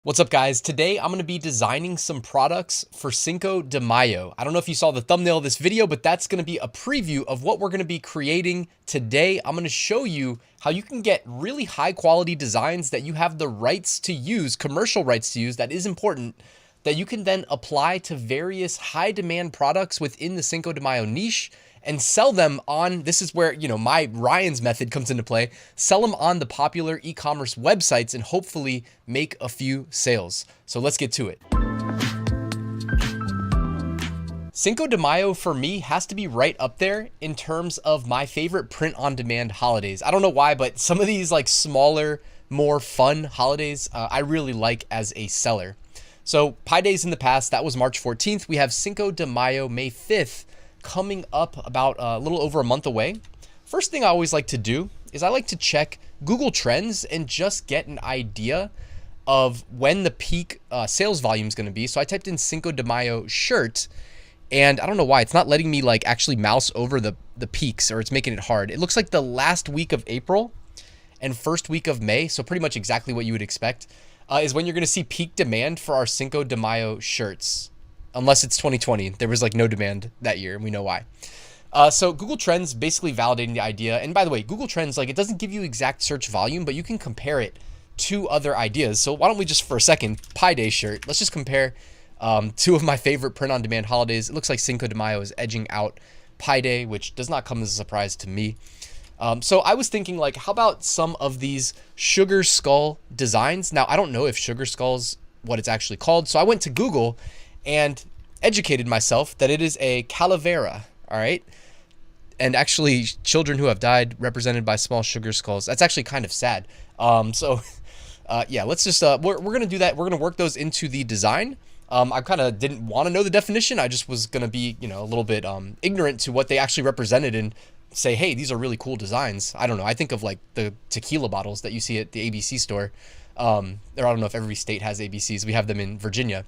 What's up, guys? Today I'm going to be designing some products for Cinco de Mayo. I don't know if you saw the thumbnail of this video, but that's going to be a preview of what we're going to be creating today. I'm going to show you how you can get really high quality designs that you have the rights to use, commercial rights to use, that is important, that you can then apply to various high demand products within the Cinco de Mayo niche and sell them on, this is where, my Ryan's method comes into play, sell them on the popular e-commerce websites and hopefully make a few sales. So let's get to it. Cinco de Mayo for me has to be right up there in terms of my favorite print-on-demand holidays. I don't know why, but some of these like smaller, more fun holidays, I really like as a seller. So Pi Days in the past, that was March 14th. We have Cinco de Mayo, May 5th, coming up about a little over a month away. First thing I always like to do is I like to check Google Trends and just get an idea of when the peak sales volume is going to be. So I typed in Cinco de Mayo shirt, and I don't know why it's not letting me like actually mouse over the peaks, or it's making it hard. It looks like the last week of April and first week of May, so pretty much exactly what you would expect, is when you're going to see peak demand for our Cinco de Mayo shirts. Unless it's 2020, there was like no demand that year, and we know why. So Google Trends basically validating the idea. And by the way, Google Trends, like, it doesn't give you exact search volume, but you can compare it to other ideas. So why don't we just for a second, Pi Day shirt, let's just compare two of my favorite print-on-demand holidays. It looks like Cinco de Mayo is edging out Pi Day, which does not come as a surprise to me. So I was thinking, like, how about some of these sugar skull designs? Now, I don't know if sugar skull's what it's actually called, so I went to Google and educated myself that it is a calavera, all right? And actually, children who have died represented by small sugar skulls. That's actually kind of sad. Yeah, let's just, we're going to do that. We're going to work those into the design. I kind of didn't want to know the definition. I just was going to be, a little bit ignorant to what they actually represented and say, hey, these are really cool designs. I don't know. I think of like the tequila bottles that you see at the ABC store. Or I don't know if every state has ABCs. We have them in Virginia.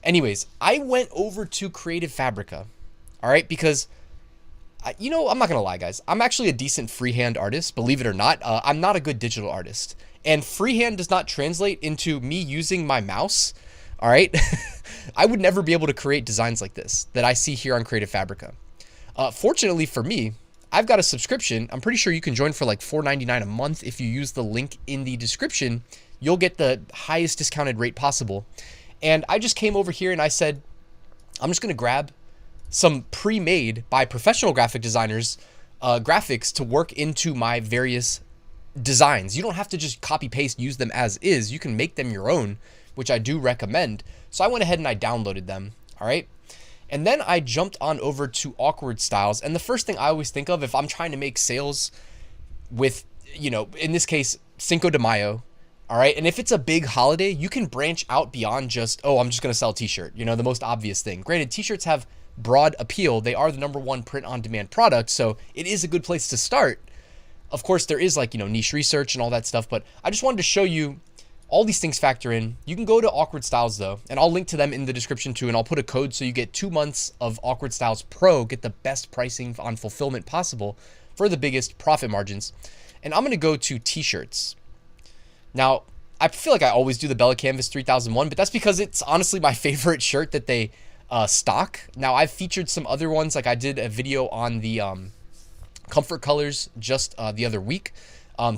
Anyways, I went over to Creative Fabrica, all right, because, I'm not going to lie, guys. I'm actually a decent freehand artist, believe it or not. I'm not a good digital artist, and freehand does not translate into me using my mouse, all right? I would never be able to create designs like this that I see here on Creative Fabrica. Fortunately for me, I've got a subscription. I'm pretty sure you can join for like $4.99 a month. If you use the link in the description, you'll get the highest discounted rate possible. And I just came over here and I said, I'm just going to grab some pre-made by professional graphic designers graphics to work into my various designs. You don't have to just copy paste, use them as is. You can make them your own, which I do recommend. So I went ahead and I downloaded them. All right. And then I jumped on over to Awkward Styles. And the first thing I always think of if I'm trying to make sales with, in this case, Cinco de Mayo. All right. And if it's a big holiday, you can branch out beyond just, oh, I'm just going to sell a t-shirt, the most obvious thing. Granted, t-shirts have broad appeal. They are the #1 print on demand product. So it is a good place to start. Of course, there is like, niche research and all that stuff. But I just wanted to show you all these things factor in. You can go to Awkward Styles, though, and I'll link to them in the description too. And I'll put a code so you get 2 months of Awkward Styles Pro, get the best pricing on fulfillment possible for the biggest profit margins. And I'm going to go to t-shirts. Now, I feel like I always do the Bella Canvas 3001, but that's because it's honestly my favorite shirt that they stock. Now, I've featured some other ones, like I did a video on the Comfort Colors just the other week.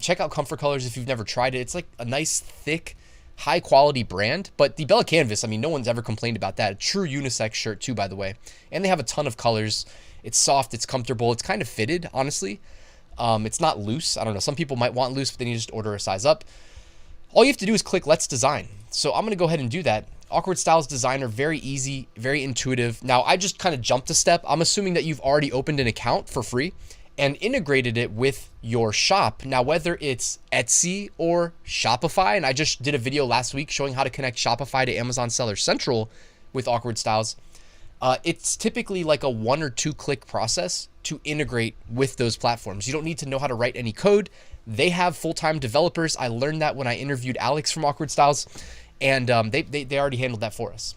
Check out Comfort Colors if you've never tried it. It's like a nice, thick, high-quality brand. But the Bella Canvas, I mean, no one's ever complained about that. A true unisex shirt, too, by the way. And they have a ton of colors. It's soft. It's comfortable. It's kind of fitted, honestly. It's not loose. I don't know. Some people might want loose, but then you just order a size up. All you have to do is click Let's Design. So I'm going to go ahead and do that. Awkward Styles Designer, very easy, very intuitive. Now, I just kind of jumped a step. I'm assuming that you've already opened an account for free and integrated it with your shop. Now, whether it's Etsy or Shopify, and I just did a video last week showing how to connect Shopify to Amazon Seller Central with Awkward Styles. It's typically like a 1 or 2 click process to integrate with those platforms. You don't need to know how to write any code. They have full-time developers. I learned that when I interviewed Alex from Awkward Styles, and they already handled that for us.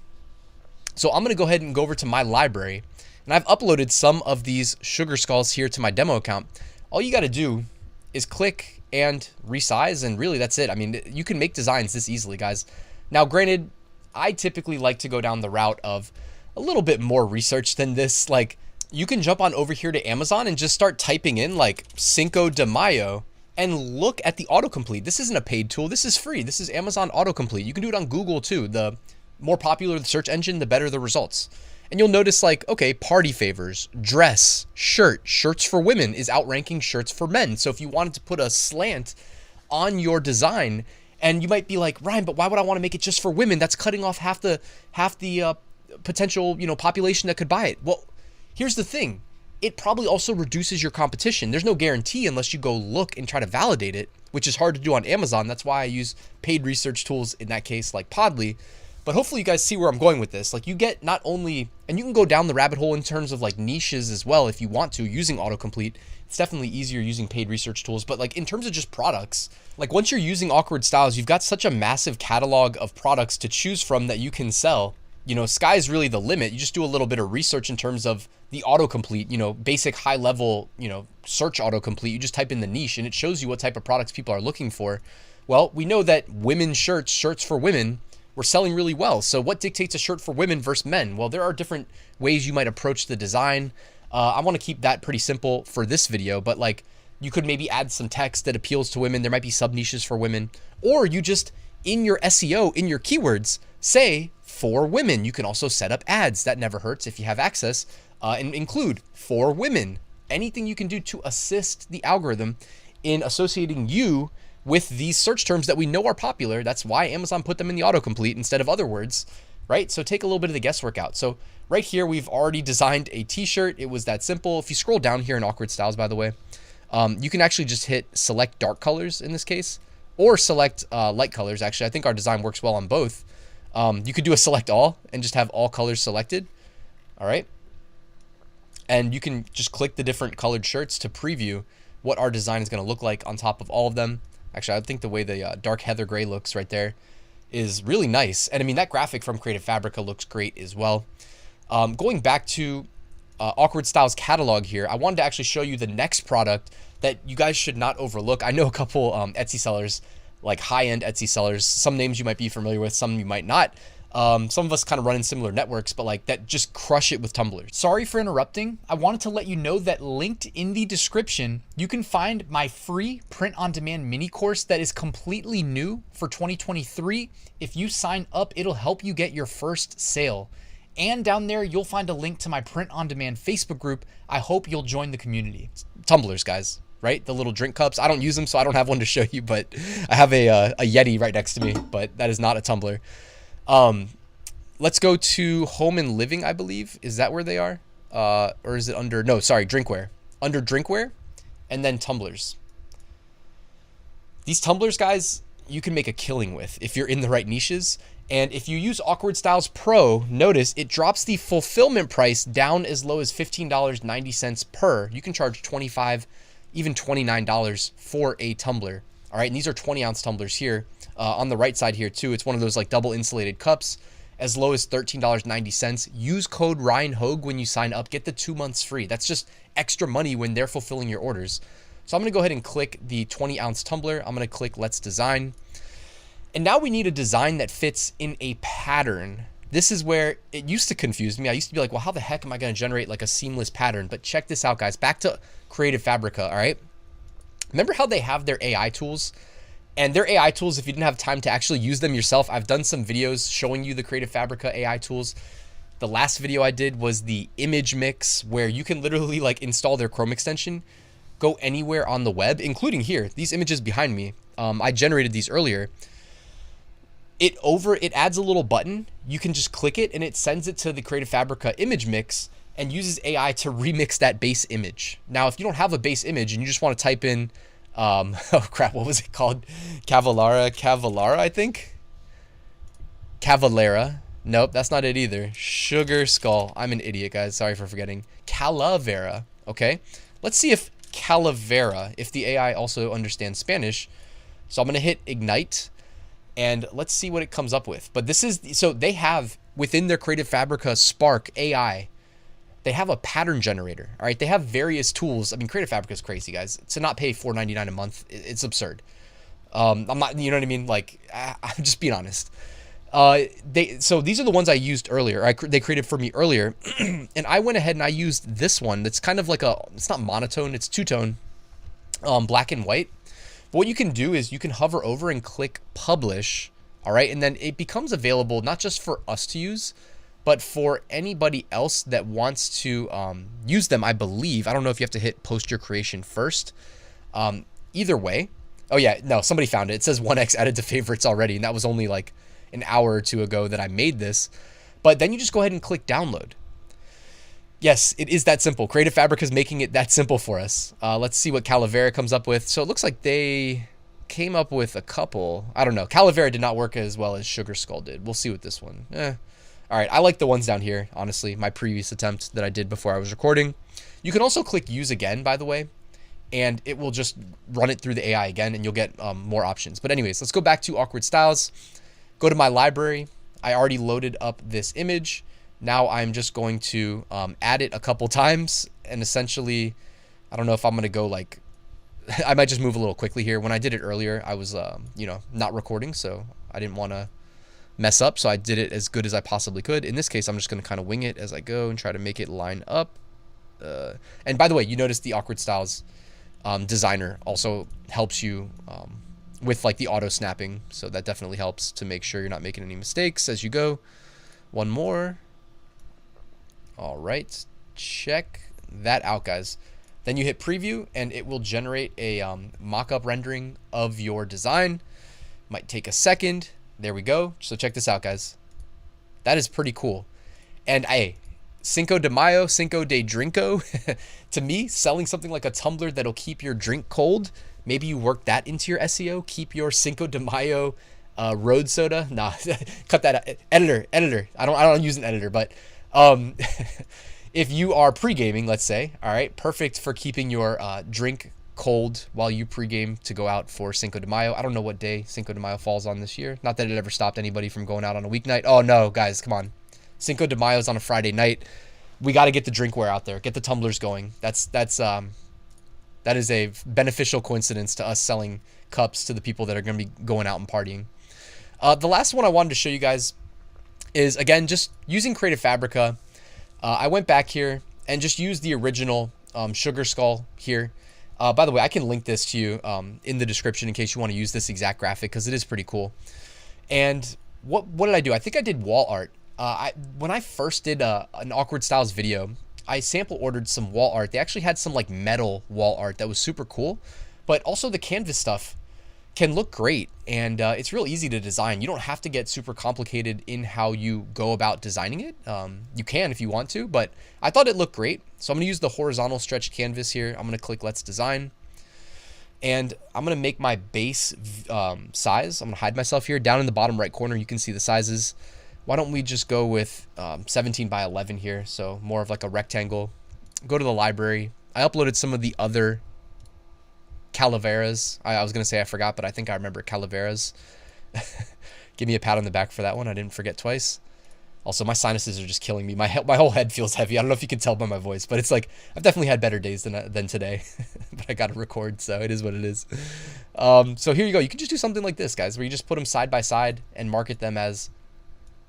So I'm going to go ahead and go over to my library, and I've uploaded some of these sugar skulls here to my demo account. All you got to do is click and resize, and really that's it. I mean, you can make designs this easily, guys. Now, granted, I typically like to go down the route of a little bit more research than this. Like, you can jump on over here to Amazon and just start typing in like Cinco de Mayo and look at the autocomplete. This isn't a paid tool. This is free. This is Amazon autocomplete. You can do it on Google too. The more popular the search engine, the better the results. And you'll notice like, okay, party favors, dress, shirt, shirts for women is outranking shirts for men. So if you wanted to put a slant on your design, and you might be like, Ryan, but why would I want to make it just for women? That's cutting off half the potential, population that could buy it. Well, here's the thing. It probably also reduces your competition. There's no guarantee unless you go look and try to validate it, which is hard to do on Amazon. That's why I use paid research tools in that case, like Podly. But hopefully you guys see where I'm going with this. Like, you get not only, and you can go down the rabbit hole in terms of like niches as well if you want to, using autocomplete. It's definitely easier using paid research tools, but like in terms of just products, like once you're using Awkward Styles, you've got such a massive catalog of products to choose from that you can sell. Sky's really the limit. You just do a little bit of research in terms of the autocomplete, basic high level, search autocomplete. You just type in the niche and it shows you what type of products people are looking for. Well, we know that women's shirts for women, were selling really well. So what dictates a shirt for women versus men? Well, there are different ways you might approach the design. I want to keep that pretty simple for this video, but like you could maybe add some text that appeals to women. There might be sub niches for women, or you just in your SEO, in your keywords, say for women. You can also set up ads. That never hurts if you have access, and include for women. Anything you can do to assist the algorithm in associating you with these search terms that we know are popular. That's why Amazon put them in the autocomplete instead of other words, right? So take a little bit of the guesswork out. So right here, we've already designed a t-shirt. It was that simple. If you scroll down here in Awkward Styles, by the way, you can actually just hit select dark colors in this case, or select light colors. Actually, I think our design works well on both. You could do a select all and just have all colors selected. All right. And you can just click the different colored shirts to preview what our design is going to look like on top of all of them. Actually, I think the way the dark heather gray looks right there is really nice. And I mean, that graphic from Creative Fabrica looks great as well. Going back to Awkward Styles catalog here, I wanted to actually show you the next product that you guys should not overlook. I know a couple Etsy sellers, like high-end Etsy sellers, some names you might be familiar with, some you might not. Some of us kind of run in similar networks, but like that just crush it with tumblers. Sorry for interrupting. I wanted to let you know that linked in the description, you can find my free print-on-demand mini course that is completely new for 2023. If you sign up, it'll help you get your first sale. And down there, you'll find a link to my print-on-demand Facebook group. I hope you'll join the community. Tumblers, guys, right? The little drink cups. I don't use them, so I don't have one to show you, but I have a Yeti right next to me, but that is not a tumbler. Let's go to home and living, I believe. Is that where they are? Or is it under, no, sorry, drinkware. Under drinkware, and then tumblers. These tumblers, guys, you can make a killing with if you're in the right niches. And if you use Awkward Styles Pro, notice it drops the fulfillment price down as low as $15.90 per. You can charge $25, even $29 for a tumbler. All right, and these are 20-ounce tumblers here. On the right side here too, it's one of those like double insulated cups, as low as $13.90. Use code Ryan Hogue when you sign up. Get the 2 months free. That's just extra money when they're fulfilling your orders. So I'm gonna go ahead and click the 20-ounce tumbler. I'm gonna click Let's Design. And now we need a design that fits in a pattern. This is where it used to confuse me. I used to be like, well, how the heck am I gonna generate like a seamless pattern? But check this out, guys. Back to Creative Fabrica, all right? Remember how they have their AI tools? And their AI tools, if you didn't have time to actually use them yourself, I've done some videos showing you the Creative Fabrica AI tools. The last video I did was the image mix, where you can literally like install their Chrome extension, go anywhere on the web, including here. These images behind me, I generated these earlier. It adds a little button. You can just click it and it sends it to the Creative Fabrica image mix and uses AI to remix that base image. Now, if you don't have a base image and you just want to type in, oh crap, what was it called? Cavalera, I think? Cavalera. Nope, that's not it either. Sugar Skull. I'm an idiot, guys. Sorry for forgetting. Calavera. Okay. Let's see if Calavera, if the AI also understands Spanish. So I'm going to hit Ignite and let's see what it comes up with. But this is, so they have within their Creative Fabrica Spark AI, they have a pattern generator. All right. They have various tools. I mean, Creative Fabrica is crazy, guys. To not pay $4.99 a month, it's absurd. I'm not, you know what I mean? Like, I'm just being honest. So these are the ones I used earlier. They created for me earlier, and I went ahead and I used this one. That's kind of like it's not monotone, it's two-tone, black and white. But what you can do is you can hover over and click publish, all right, and then it becomes available not just for us to use, but for anybody else that wants to use them. I believe. I don't know if you have to hit post your creation first. Either way. Oh yeah, no, somebody found it. It says 1x added to favorites already, and that was only like an hour or two ago that I made this. But then you just go ahead and click download. Yes, it is that simple. Creative Fabrica is making it that simple for us. Let's see what Calavera comes up with. So it looks like they came up with a couple. I don't know. Calavera did not work as well as Sugar Skull did. We'll see with this one. All right, I like the ones down here, honestly. My previous attempt that I did before I was recording. You can also click use again, by the way, and it will just run it through the AI again, and you'll get more options. But anyways, let's go back to Awkward Styles. Go to my library. I already loaded up this image. Now I'm just going to add it a couple times, and essentially, I don't know if I'm going to go like, I might just move a little quickly here. When I did it earlier, I was, not recording, so I didn't want to mess up, so I did it as good as I possibly could. In this case, I'm just going to kind of wing it as I go and try to make it line up. And by the way, you notice the Awkward Styles designer also helps you with like the auto snapping, so that definitely helps to make sure you're not making any mistakes as you go. One more. All right, check that out, guys. Then you hit preview and it will generate a mock-up rendering of your design. Might take a second. There we go. So check this out, guys. That is pretty cool. And hey, Cinco de Mayo, Cinco de Drinko. To me, selling something like a tumbler that'll keep your drink cold. Maybe you work that into your SEO. Keep your Cinco de Mayo road soda. Nah, cut that out. Editor. I don't use an editor, but if you are pre-gaming, let's say, all right, perfect for keeping your drink cold while you pre-game to go out for Cinco de Mayo. I don't know what day Cinco de Mayo falls on this year. Not that it ever stopped anybody from going out on a weeknight. Oh no, guys, come on. Cinco de Mayo is on a Friday night. We got to get the drinkware out there. Get the tumblers going. That is a beneficial coincidence to us selling cups to the people that are going to be going out and partying. The last one I wanted to show you guys is, again, just using Creative Fabrica. I went back here and just used the original Sugar Skull here. By the way, I can link this to you in the description in case you want to use this exact graphic, because it is pretty cool. And what did I do? I think I did wall art. When I first did an Awkward Styles video, I sample ordered some wall art. They actually had some like metal wall art that was super cool, but also the canvas stuff can look great, and it's real easy to design. You don't have to get super complicated in how you go about designing it. You can if you want to, but I thought it looked great. So I'm going to use the horizontal stretched canvas here. I'm going to click Let's Design, and I'm going to make my base size. I'm going to hide myself here. Down in the bottom right corner, you can see the sizes. Why don't we just go with 17 by 11 here, so more of like a rectangle. Go to the library. I uploaded some of the other Calaveras. I was going to say I forgot, but I think I remember Calaveras. Give me a pat on the back for that one. I didn't forget twice. Also, my sinuses are just killing me. My whole head feels heavy. I don't know if you can tell by my voice, but it's like I've definitely had better days than today. But I got to record, so it is what it is. So here you go. You can just do something like this, guys, where you just put them side by side and market them as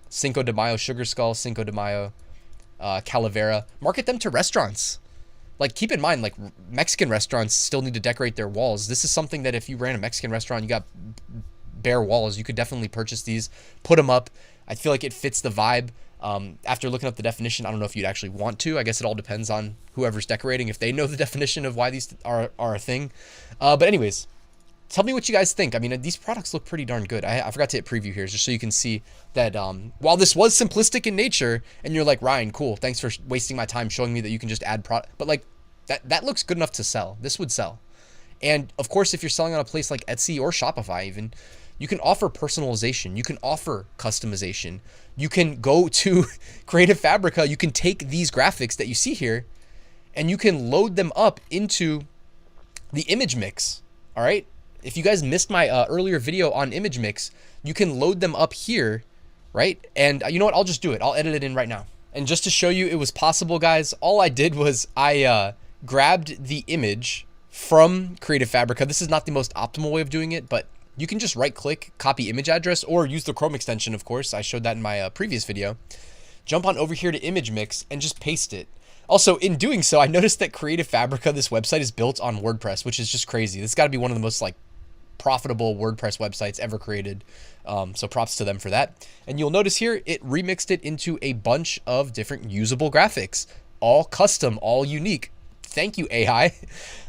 Cinco de Mayo Sugar Skull, Cinco de Mayo Calavera. Market them to restaurants. Like, keep in mind, like, Mexican restaurants still need to decorate their walls. This is something that if you ran a Mexican restaurant, you got bare walls, you could definitely purchase these, put them up. I feel like it fits the vibe. After looking up the definition, I don't know if you'd actually want to. I guess it all depends on whoever's decorating, if they know the definition of why these are a thing. But anyways, tell me what you guys think. I mean, these products look pretty darn good. I forgot to hit preview here just so you can see that while this was simplistic in nature, and you're like, Ryan, cool, thanks for wasting my time showing me that you can just add product. But like, that looks good enough to sell. This would sell. And of course, if you're selling on a place like Etsy or Shopify even, you can offer personalization. You can offer customization. You can go to Creative Fabrica. You can take these graphics that you see here and you can load them up into the image mix. All right. If you guys missed my earlier video on image mix, you can load them up here, right? And you know what? I'll just do it. I'll edit it in right now. And just to show you it was possible, guys, all I did was I grabbed the image from Creative Fabrica. This is not the most optimal way of doing it, but you can just right click, copy image address, or use the Chrome extension, of course. I showed that in my previous video. Jump on over here to image mix and just paste it. Also, in doing so, I noticed that Creative Fabrica, this website, is built on WordPress, which is just crazy. This got to be one of the most like profitable WordPress websites ever created. So props to them for that. And you'll notice here, it remixed it into a bunch of different usable graphics, all custom, all unique. Thank you, AI.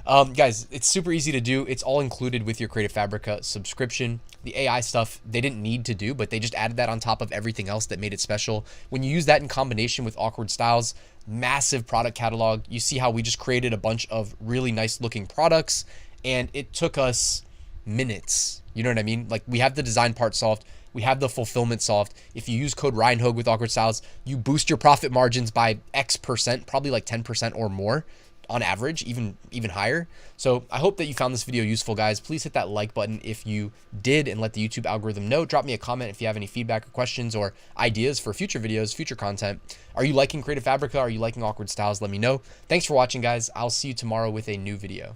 Guys, it's super easy to do. It's all included with your Creative Fabrica subscription. The AI stuff, they didn't need to do, but they just added that on top of everything else that made it special. When you use that in combination with Awkward Styles, massive product catalog, you see how we just created a bunch of really nice looking products, and it took us minutes. You know what I mean? Like, we have the design part solved. We have the fulfillment solved. If you use code Hogue with Awkward Styles, you boost your profit margins by X%, probably like 10% or more on average, even higher. So I hope that you found this video useful, guys. Please hit that like button if you did, and let the YouTube algorithm know. Drop me a comment if you have any feedback or questions or ideas for future videos, future content. Are you liking Creative Fabrica? Are you liking Awkward Styles? Let me know. Thanks for watching, guys. I'll see you tomorrow with a new video.